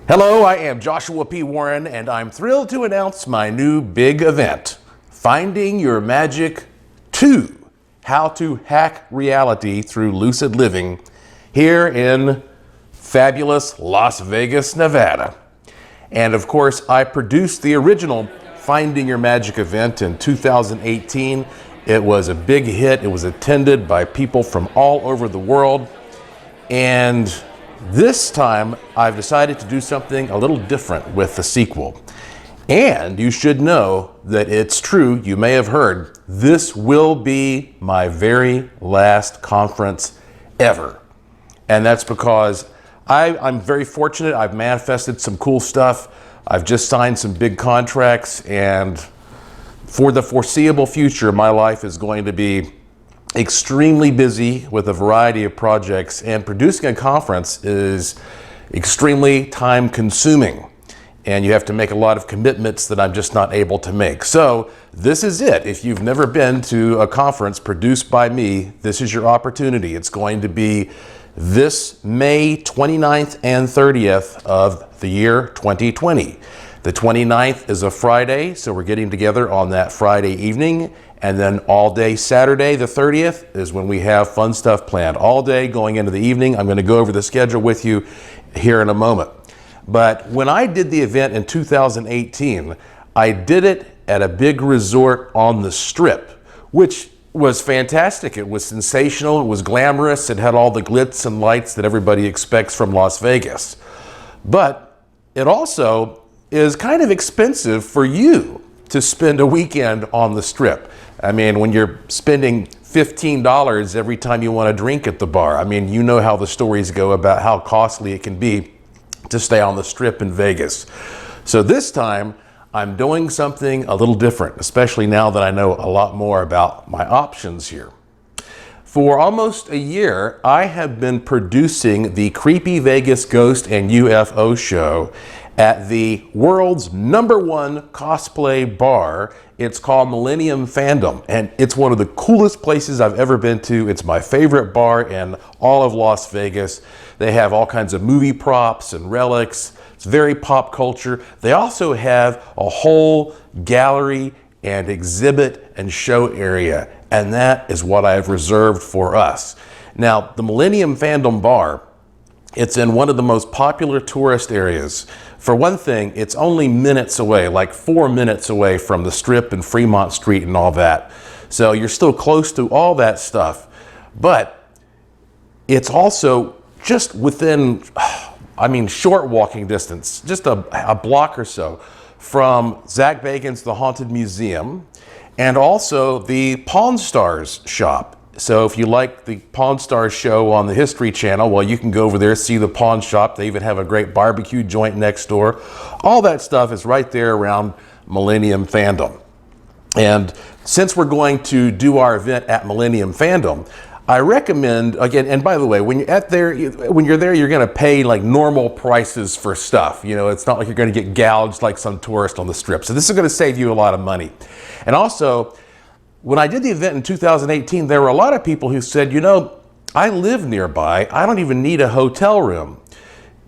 Hello, I am Joshua P. Warren, and I'm thrilled to announce my new big event, Finding Your Magic 2, How to Hack Reality Through Lucid Living, here in fabulous Las Vegas, Nevada. And of course, I produced the original Finding Your Magic event in 2018. It was a big hit. It was attended by people from all over the world. And this time, I've decided to do something a little different with the sequel. And you should know that it's true, you may have heard, this will be my very last conference ever. And that's because I'm very fortunate. I've manifested some cool stuff. I've just signed some big contracts, and for the foreseeable future, my life is going to be extremely busy with a variety of projects, and producing a conference is extremely time consuming, and you have to make a lot of commitments that I'm just not able to make. So this is it. If you've never been to a conference produced by me, this is your opportunity. It's going to be this May 29th and 30th of the year 2020. The 29th is a Friday, so we're getting together on that Friday evening. And then all day Saturday, the 30th, is when we have fun stuff planned. All day going into the evening. I'm going to go over the schedule with you here in a moment. But when I did the event in 2018, I did it at a big resort on the Strip, which was fantastic. It was sensational. It was glamorous. It had all the glitz and lights that everybody expects from Las Vegas. But it also is kind of expensive for you to spend a weekend on the Strip. I mean, when you're spending $15 every time you want a drink at the bar, I mean, you know how the stories go about how costly it can be to stay on the Strip in Vegas. So this time, I'm doing something a little different, especially now that I know a lot more about my options here. For almost a year, I have been producing the Creepy Vegas Ghost and UFO show at the world's #1 cosplay bar. It's called Millennium Fandom, and it's one of the coolest places I've ever been to. It's my favorite bar in all of Las Vegas. They have all kinds of movie props and relics. It's very pop culture. They also have a whole gallery and exhibit and show area, and that is what I've reserved for us. Now, the Millennium Fandom bar, it's in one of the most popular tourist areas. For one thing, it's only minutes away, like 4 minutes away from the Strip and Fremont Street and all that. So you're still close to all that stuff. But it's also just within, short walking distance, just a block or so from Zach Bagans' The Haunted Museum, and also the Pawn Stars shop. So if you like the Pawn Stars show on the History Channel, well, you can go over there, see the pawn shop. They even have a great barbecue joint next door. All that stuff is right there around Millennium Fandom. And since we're going to do our event at Millennium Fandom, I recommend, again, and by the way, when you're there, you're going to pay like normal prices for stuff. You know, it's not like you're going to get gouged like some tourist on the Strip. So this is going to save you a lot of money. And also, when I did the event in 2018, there were a lot of people who said, you know, I live nearby. I don't even need a hotel room.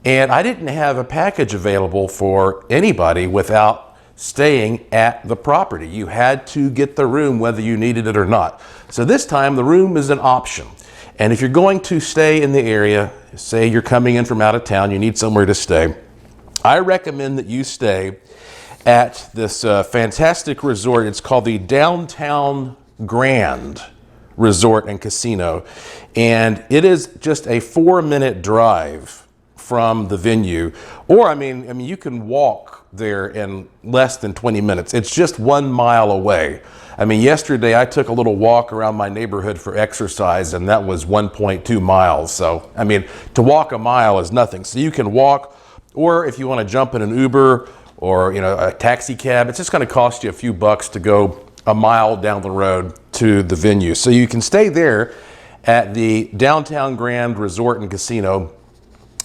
And I didn't have a package available for anybody without staying at the property. You had to get the room whether you needed it or not. So this time, the room is an option. And if you're going to stay in the area, say you're coming in from out of town, you need somewhere to stay, I recommend that you stay at this fantastic resort. It's called the Downtown Grand Resort and Casino, and it is just a 4-minute drive from the venue. Or I mean, you can walk there in less than 20 minutes. It's just 1 mile away. I mean, yesterday I took a little walk around my neighborhood for exercise, and that was 1.2 miles. So I mean, to walk a mile is nothing. So you can walk, or if you want to jump in an Uber or a taxi cab, it's just going to cost you a few bucks to go a mile down the road to the venue. So you can stay there at the Downtown Grand Resort and Casino.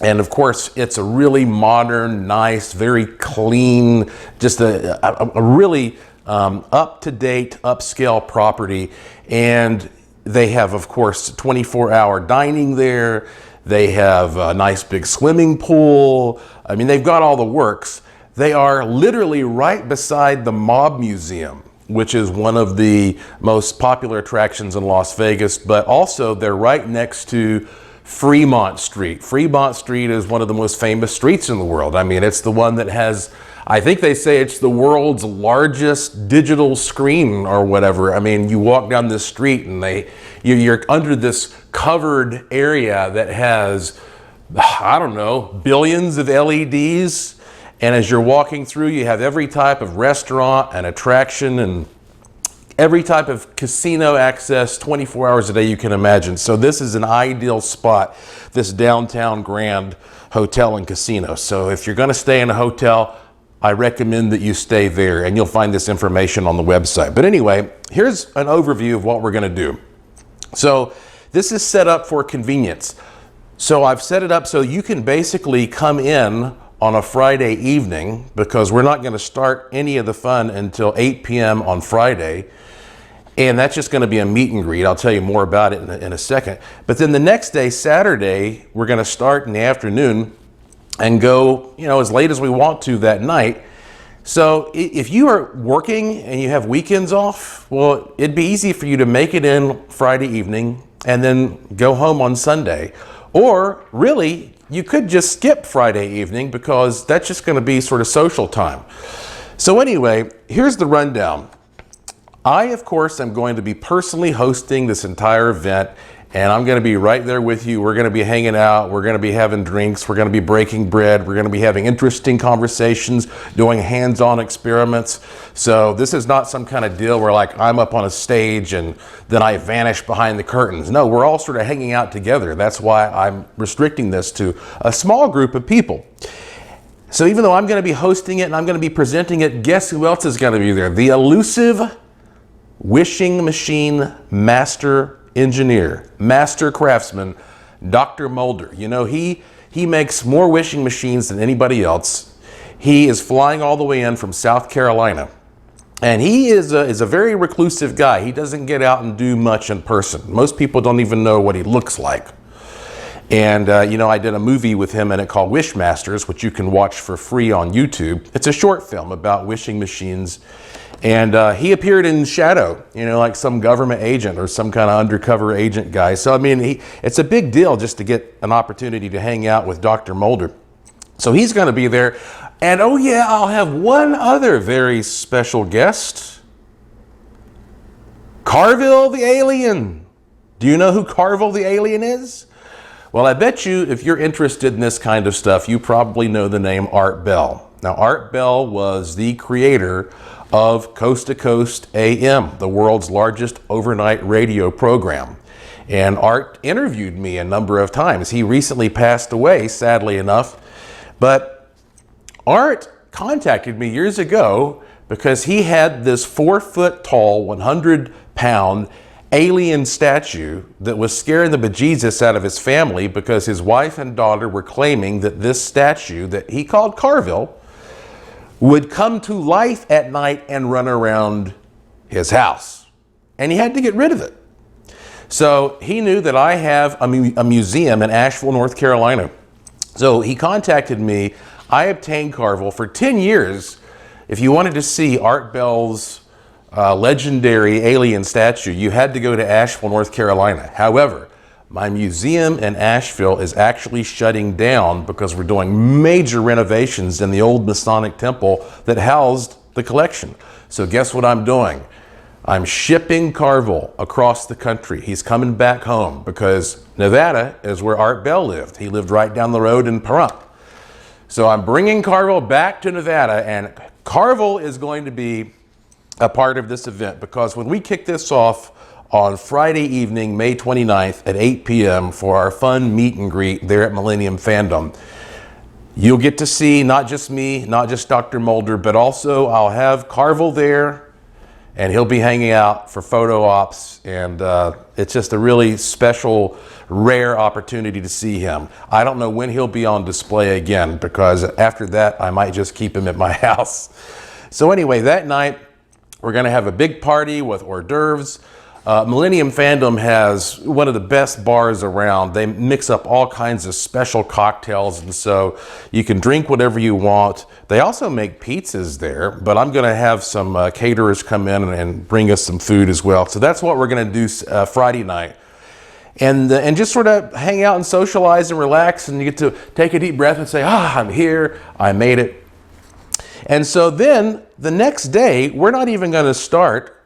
And of course, it's a really modern, nice, very clean, just a really up-to-date, upscale property. And they have, of course, 24-hour dining there. They have a nice big swimming pool. I mean, they've got all the works. They are literally right beside the Mob Museum, which is one of the most popular attractions in Las Vegas, but also they're right next to Fremont Street. Fremont Street is one of the most famous streets in the world. I mean, it's the one that has, I think they say it's the world's largest digital screen or whatever. I mean, you walk down this street and you're under this covered area that has, I don't know, billions of LEDs. And as you're walking through, you have every type of restaurant and attraction and every type of casino access 24 hours a day you can imagine. So this is an ideal spot, this downtown Grand Hotel and Casino. So if you're going to stay in a hotel, I recommend that you stay there, and you'll find this information on the website. But anyway, here's an overview of what we're going to do. So this is set up for convenience. So I've set it up so you can basically come in on a Friday evening, because we're not going to start any of the fun until 8 p.m. on Friday. And that's just going to be a meet and greet. I'll tell you more about it in a second. But then the next day, Saturday, we're going to start in the afternoon and go, as late as we want to that night. So if you are working and you have weekends off, well, it'd be easy for you to make it in Friday evening and then go home on Sunday. Or really, you could just skip Friday evening, because that's just going to be sort of social time. So anyway, here's the rundown. I, of course, am going to be personally hosting this entire event, and I'm going to be right there with you. We're going to be hanging out. We're going to be having drinks. We're going to be breaking bread. We're going to be having interesting conversations, doing hands-on experiments. So this is not some kind of deal where like I'm up on a stage and then I vanish behind the curtains. No, we're all sort of hanging out together. That's why I'm restricting this to a small group of people. So even though I'm going to be hosting it and I'm going to be presenting it, guess who else is going to be there? The elusive wishing machine master engineer, master craftsman, Dr. Mulder. He makes more wishing machines than anybody else. He is flying all the way in from South Carolina. And he is a very reclusive guy. He doesn't get out and do much in person. Most people don't even know what he looks like. And, I did a movie with him in it called Wishmasters, which you can watch for free on YouTube. It's a short film about wishing machines. And he appeared in shadow, like some government agent or some kind of undercover agent guy. So, I mean, it's a big deal just to get an opportunity to hang out with Dr. Mulder. So he's going to be there. And, oh yeah, I'll have one other very special guest. Carville the Alien. Do you know who Carville the Alien is? Well, I bet you if you're interested in this kind of stuff, you probably know the name Art Bell. Now, Art Bell was the creator of Coast to Coast AM, the world's largest overnight radio program. And Art interviewed me a number of times. He recently passed away, sadly enough. But Art contacted me years ago because he had this 4-foot tall, 100-pound alien statue that was scaring the bejesus out of his family, because his wife and daughter were claiming that this statue that he called Carville would come to life at night and run around his house. And he had to get rid of it. So he knew that I have a museum in Asheville, North Carolina. So he contacted me. I obtained Carville for 10 years. If you wanted to see Art Bell's legendary alien statue, you had to go to Asheville, North Carolina. However, my museum in Asheville is actually shutting down because we're doing major renovations in the old Masonic temple that housed the collection. So guess what I'm doing? I'm shipping Carville across the country. He's coming back home because Nevada is where Art Bell lived. He lived right down the road in Pahrump. So I'm bringing Carville back to Nevada, and Carville is going to be a part of this event, because when we kick this off on Friday evening, May 29th at 8 p.m. for our fun meet and greet there at Millennium Fandom, you'll get to see not just me, not just Dr. Mulder, but also I'll have Carville there, and he'll be hanging out for photo ops, and it's just a really special, rare opportunity to see him. I don't know when he'll be on display again, because after that, I might just keep him at my house. So anyway, that night, we're going to have a big party with hors d'oeuvres. Millennium Fandom has one of the best bars around. They mix up all kinds of special cocktails, and so you can drink whatever you want. They also make pizzas there, but I'm going to have some caterers come in and bring us some food as well. So that's what we're going to do Friday night. And just sort of hang out and socialize and relax, and you get to take a deep breath and say, I'm here, I made it. And so then the next day, we're not even going to start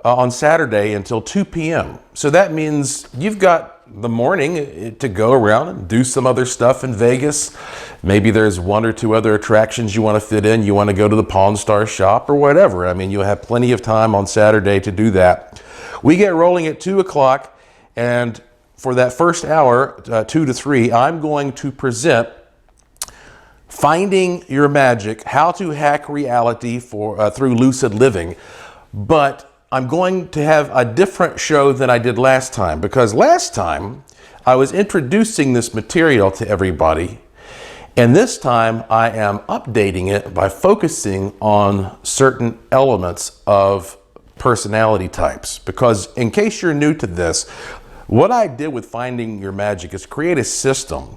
on Saturday until 2 p.m. So that means you've got the morning to go around and do some other stuff in Vegas. Maybe there's one or two other attractions you want to fit in. You want to go to the Pawn Star shop or whatever. I mean, you'll have plenty of time on Saturday to do that. We get rolling at 2 o'clock, and for that first hour, 2 to 3, I'm going to present Finding Your Magic, How to Hack Reality through Lucid Living. But I'm going to have a different show than I did last time, because last time I was introducing this material to everybody, and this time I am updating it by focusing on certain elements of personality types. Because in case you're new to this, what I did with Finding Your Magic is create a system.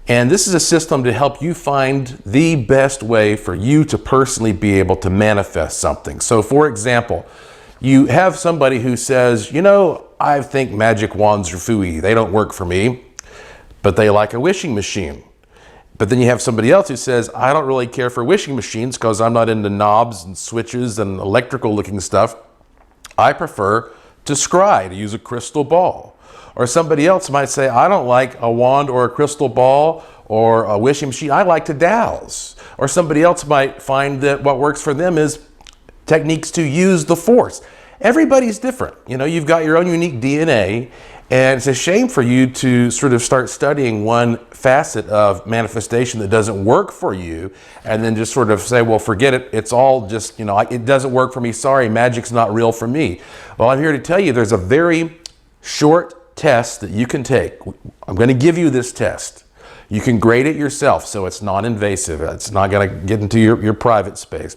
And this is a system to help you find the best way for you to personally be able to manifest something. So for example, you have somebody who says, I think magic wands are phooey. They don't work for me, but they like a wishing machine. But then you have somebody else who says, I don't really care for wishing machines because I'm not into knobs and switches and electrical looking stuff. I prefer to scry, to use a crystal ball. Or somebody else might say, I don't like a wand or a crystal ball or a wishing machine. I like to dowse. Or somebody else might find that what works for them is techniques to use the force. Everybody's different. You've got your own unique DNA, and it's a shame for you to sort of start studying one facet of manifestation that doesn't work for you and then just sort of say, well, forget it. It's all just, it doesn't work for me. Sorry, magic's not real for me. Well, I'm here to tell you there's a very short test that you can take. I'm going to give you this test. You can grade it yourself, so it's non-invasive. It's not going to get into your private space.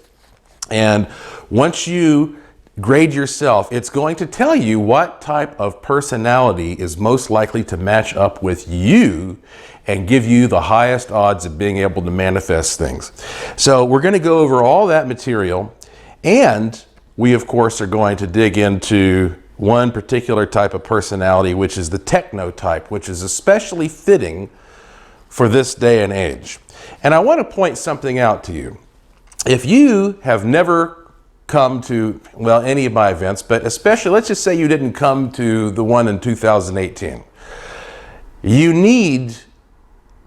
And once you grade yourself, it's going to tell you what type of personality is most likely to match up with you and give you the highest odds of being able to manifest things. So we're going to go over all that material, and we of course are going to dig into one particular type of personality, which is the techno type, which is especially fitting for this day and age. And I want to point something out to you. If you have never come to, well, any of my events, but especially, let's just say you didn't come to the one in 2018. You need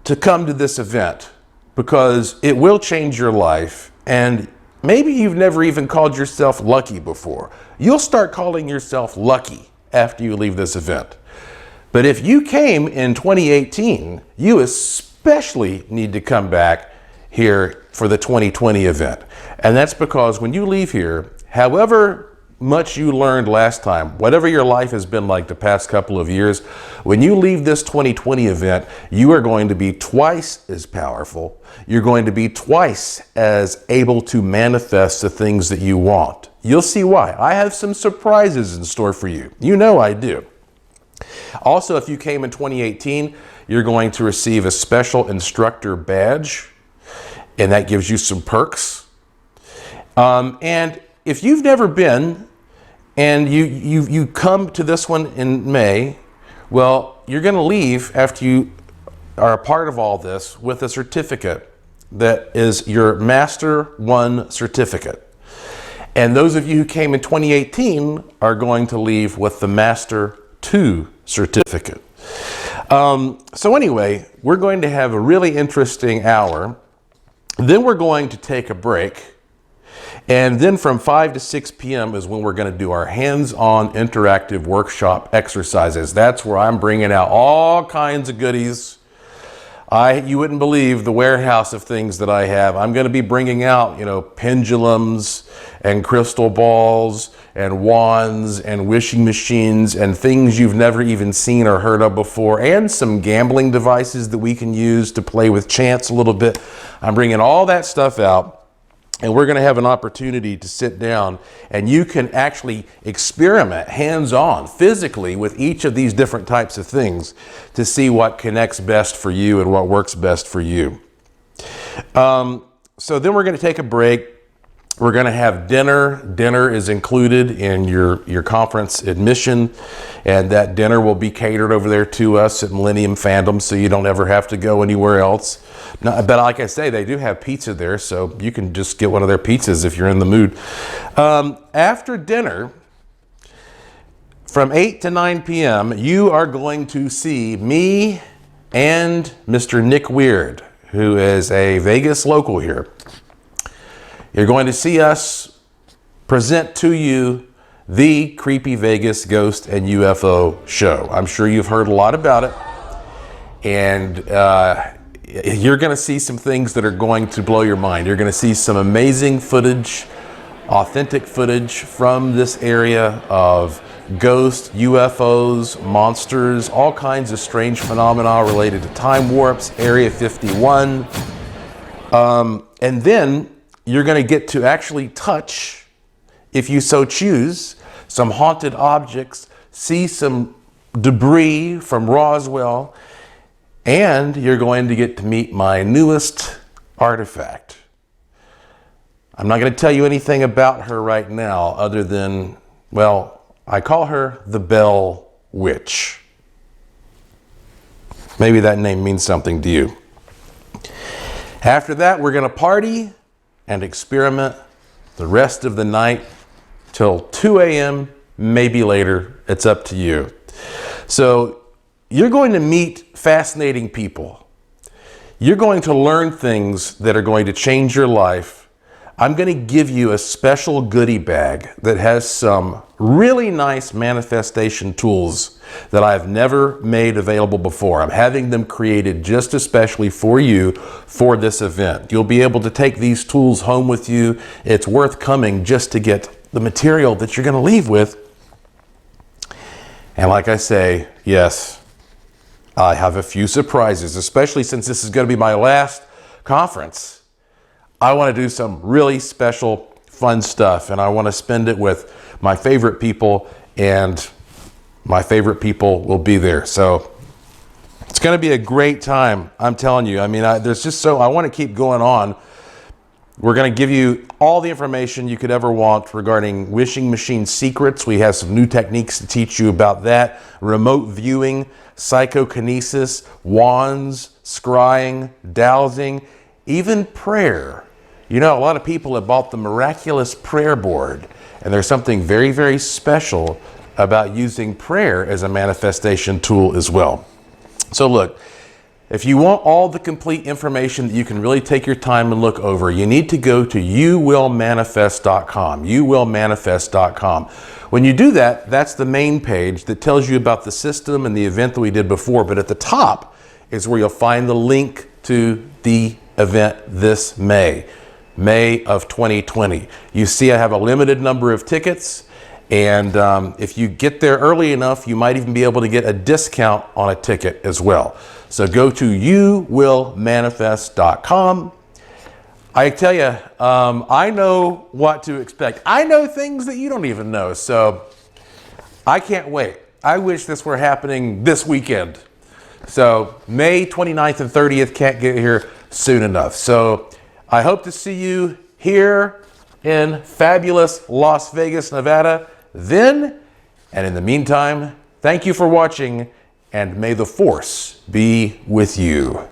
to come to this event because it will change your life, and maybe you've never even called yourself lucky before. You'll start calling yourself lucky after you leave this event. But if you came in 2018, you especially need to come back here for the 2020 event. And that's because when you leave here, however much you learned last time, whatever your life has been like the past couple of years, when you leave this 2020 event, you are going to be twice as powerful. You're going to be twice as able to manifest the things that you want. You'll see why. I have some surprises in store for you. You know I do. Also, if you came in 2018, you're going to receive a special instructor badge, and that gives you some perks. And if you've never been and you come to this one in May, well, you're going to leave after you are a part of all this with a certificate that is your Master 1 certificate. And those of you who came in 2018 are going to leave with the Master 2 certificate. So anyway, we're going to have a really interesting hour. Then we're going to take a break. And then from 5 to 6 p.m. is when we're going to do our hands-on interactive workshop exercises. That's where I'm bringing out all kinds of goodies. You wouldn't believe the warehouse of things that I have. I'm going to be bringing out, pendulums and crystal balls and wands and wishing machines and things you've never even seen or heard of before, and some gambling devices that we can use to play with chance a little bit. I'm bringing all that stuff out. And we're going to have an opportunity to sit down and you can actually experiment hands-on, physically, with each of these different types of things to see what connects best for you and what works best for you. So then we're going to take a break. We're going to have dinner. Dinner is included in your conference admission, and that dinner will be catered over there to us at Millennium Fandom, so you don't ever have to go anywhere else. But like I say, they do have pizza there, so you can just get one of their pizzas if you're in the mood. After dinner, from 8 to 9 p.m., you are going to see me and Mr. Nick Weird, who is a Vegas local here. You're going to see us present to you the Creepy Vegas Ghost and UFO show. I'm sure you've heard a lot about it, and you're going to see some things that are going to blow your mind. You're going to see some amazing footage, authentic footage from this area of ghosts, UFOs, monsters, all kinds of strange phenomena related to time warps, Area 51. And then you're going to get to actually touch, if you so choose, some haunted objects, see some debris from Roswell, and you're going to get to meet my newest artifact. I'm not going to tell you anything about her right now other than, well, I call her the Bell Witch. Maybe that name means something to you. After that, we're going to party and experiment the rest of the night till 2 a.m., maybe later. It's up to you. So you're going to meet fascinating people. You're going to learn things that are going to change your life. I'm going to give you a special goodie bag that has some really nice manifestation tools that I've never made available before. I'm having them created just especially for you for this event. You'll be able to take these tools home with you. It's worth coming just to get the material that you're going to leave with. And like I say, yes, I have a few surprises, especially since this is going to be my last conference. I want to do some really special, fun stuff, and I want to spend it with my favorite people, and my favorite people will be there. So it's going to be a great time, I'm telling you. I mean, I want to keep going on. We're going to give you all the information you could ever want regarding wishing machine secrets. We have some new techniques to teach you about that. Remote viewing, psychokinesis, wands, scrying, dowsing, even prayer. You know, a lot of people have bought the miraculous prayer board, and there's something very, very special about using prayer as a manifestation tool as well. So look, if you want all the complete information that you can really take your time and look over, you need to go to youwillmanifest.com, youwillmanifest.com. When you do that, that's the main page that tells you about the system and the event that we did before, but at the top is where you'll find the link to the event this May of 2020. You see I have a limited number of tickets, and if you get there early enough, you might even be able to get a discount on a ticket as well. So go to youwillmanifest.com. I tell you, I know what to expect. I know things that you don't even know, so I can't wait. I wish this were happening this weekend. So May 29th and 30th, can't get here soon enough. So I hope to see you here in fabulous Las Vegas, Nevada then. And in the meantime, thank you for watching, and may the force be with you.